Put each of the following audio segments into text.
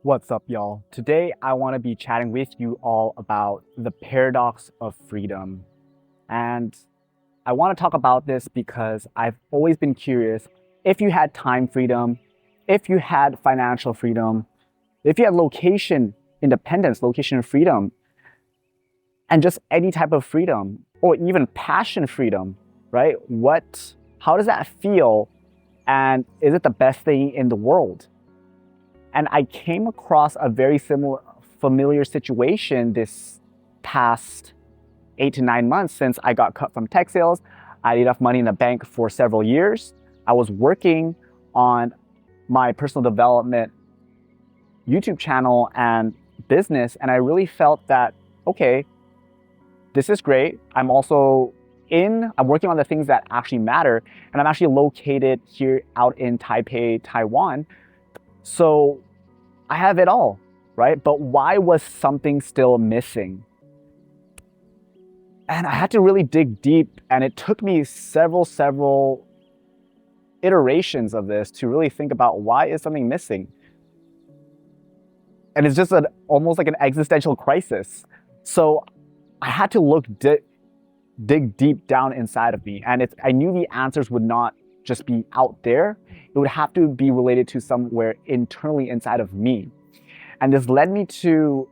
What's up, y'all? Today, I want to be chatting with you all about the paradox of freedom. And I want to talk about this because I've always been curious if you had time freedom, if you had financial freedom, if you had location independence, location freedom, and just any type of freedom, or even passion freedom, right? How does that feel? And is it the best thing in the world? And I came across a very familiar situation this past 8 to 9 months since I got cut from tech sales. I had enough money in the bank for several years. I was working on my personal development YouTube channel and business, and I really felt that, okay, this is great. I'm working on the things that actually matter, and I'm actually located here out in Taipei, Taiwan. So I have it all, right? But why was something still missing? And I had to really dig deep, and it took me several iterations of this to really think about why is something missing. And it's just almost like an existential crisis. So I had to dig deep down inside of me, and I knew the answers would not just be out there. It would have to be related to somewhere internally inside of me. And this led me to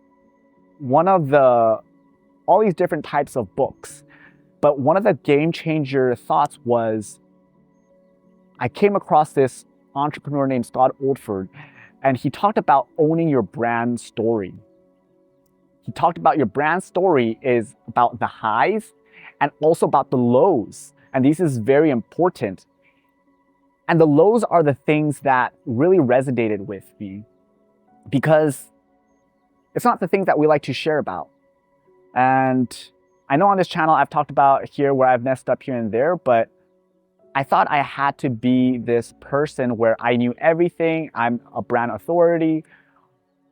all these different types of books. But one of the game changer thoughts was, I came across this entrepreneur named Scott Oldford, and he talked about owning your brand story. He talked about your brand story is about the highs and also about the lows. And this is very important. And the lows are the things that really resonated with me, because it's not the things that we like to share about. And I know on this channel I've talked about here where I've messed up here and there, but I thought I had to be this person where I knew everything, I'm a brand authority.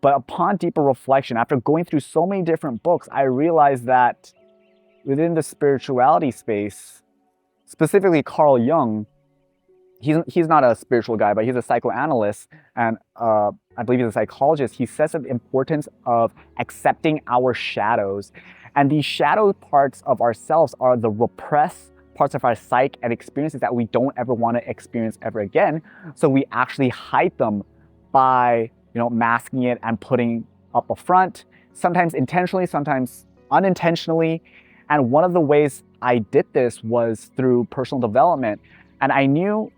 But upon deeper reflection, after going through so many different books, I realized that within the spirituality space, specifically Carl Jung, he's not a spiritual guy, but he's a psychoanalyst, and I believe he's a psychologist. He says the importance of accepting our shadows. And these shadow parts of ourselves are the repressed parts of our psyche and experiences that we don't ever want to experience ever again. So we actually hide them by, masking it and putting up a front, sometimes intentionally, sometimes unintentionally. And one of the ways I did this was through personal development. And I knew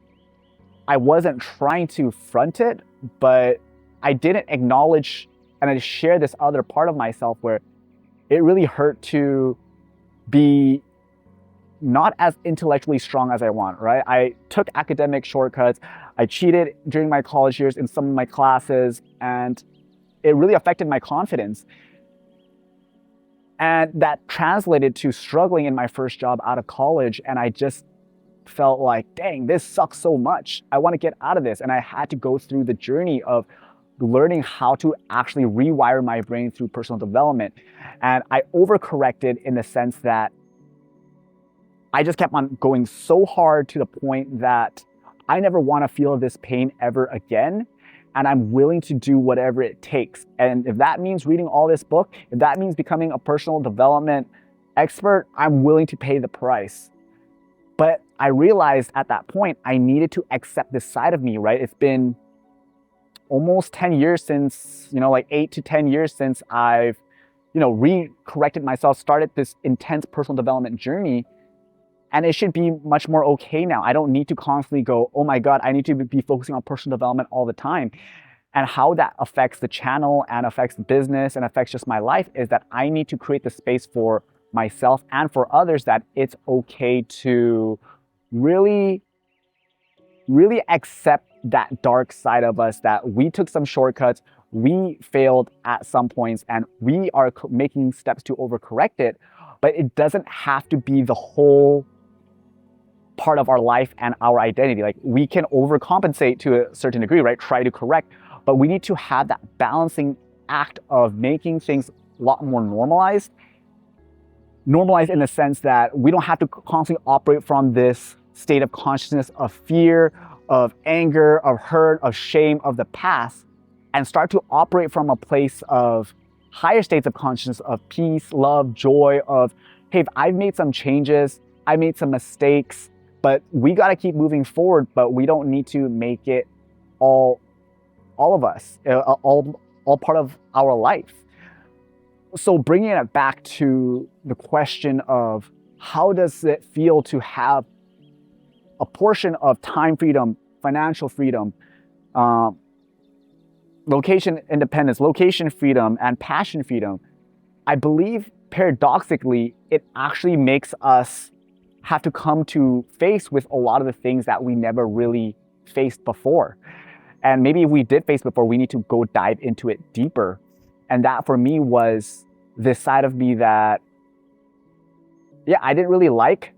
I wasn't trying to front it, but I didn't acknowledge and I share this other part of myself where it really hurt to be not as intellectually strong as I want, right? I took academic shortcuts. I cheated during my college years in some of my classes, and it really affected my confidence. And that translated to struggling in my first job out of college. And I just felt like, dang, this sucks so much. I want to get out of this. And I had to go through the journey of learning how to actually rewire my brain through personal development. And I overcorrected in the sense that I just kept on going so hard to the point that I never want to feel this pain ever again. And I'm willing to do whatever it takes. And if that means reading all this book, if that means becoming a personal development expert, I'm willing to pay the price. But I realized at that point, I needed to accept this side of me, right? It's been almost 10 years since, like 8 to 10 years since I've, re-corrected myself, started this intense personal development journey. And it should be much more okay now. I don't need to constantly go, oh my God, I need to be focusing on personal development all the time. And how that affects the channel and affects the business and affects just my life is that I need to create the space for myself and for others that it's okay to really accept that dark side of us, that we took some shortcuts, we failed at some points, and we are making steps to overcorrect it. But it doesn't have to be the whole part of our life and our identity. Like, we can overcompensate to a certain degree, right? Try to correct, but we need to have that balancing act of making things a lot more normalized in the sense that we don't have to constantly operate from this state of consciousness of fear, of anger, of hurt, of shame, of the past. and start to operate from a place of higher states of consciousness, of peace, love, joy, of, hey, I've made some changes, I made some mistakes, but we got to keep moving forward, but we don't need to make it all of us, all part of our life. So bringing it back to the question of how does it feel to have a portion of time freedom, financial freedom, location independence, location freedom, and passion freedom, I believe paradoxically, it actually makes us have to come to face with a lot of the things that we never really faced before. And maybe if we did face before, we need to go dive into it deeper. And that for me was this side of me that, yeah, I didn't really like,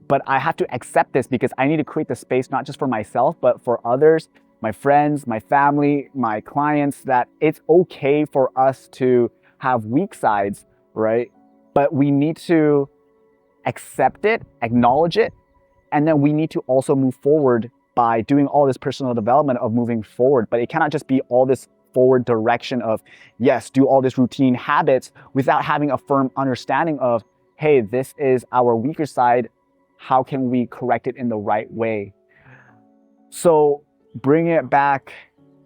but I have to accept this because I need to create the space, not just for myself, but for others, my friends, my family, my clients, that it's okay for us to have weak sides, right? But we need to accept it, acknowledge it, and then we need to also move forward by doing all this personal development of moving forward. But it cannot just be all this forward direction of, yes, do all this routine habits without having a firm understanding of, hey, this is our weaker side. How can we correct it in the right way? So bringing it back,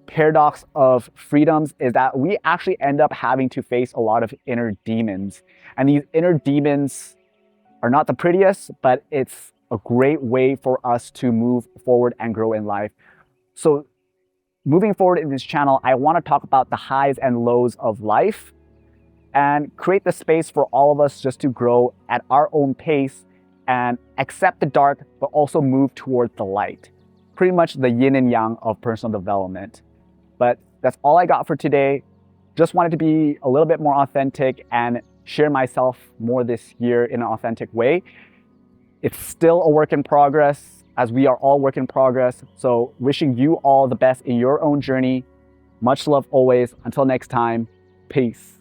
paradox of freedoms is that we actually end up having to face a lot of inner demons. And these inner demons are not the prettiest, but it's a great way for us to move forward and grow in life. So moving forward in this channel, I want to talk about the highs and lows of life and create the space for all of us just to grow at our own pace and accept the dark, but also move towards the light. Pretty much the yin and yang of personal development. But that's all I got for today. Just wanted to be a little bit more authentic and share myself more this year in an authentic way. It's still a work in progress, as we are all work in progress. So wishing you all the best in your own journey. Much love always. Until next time, peace.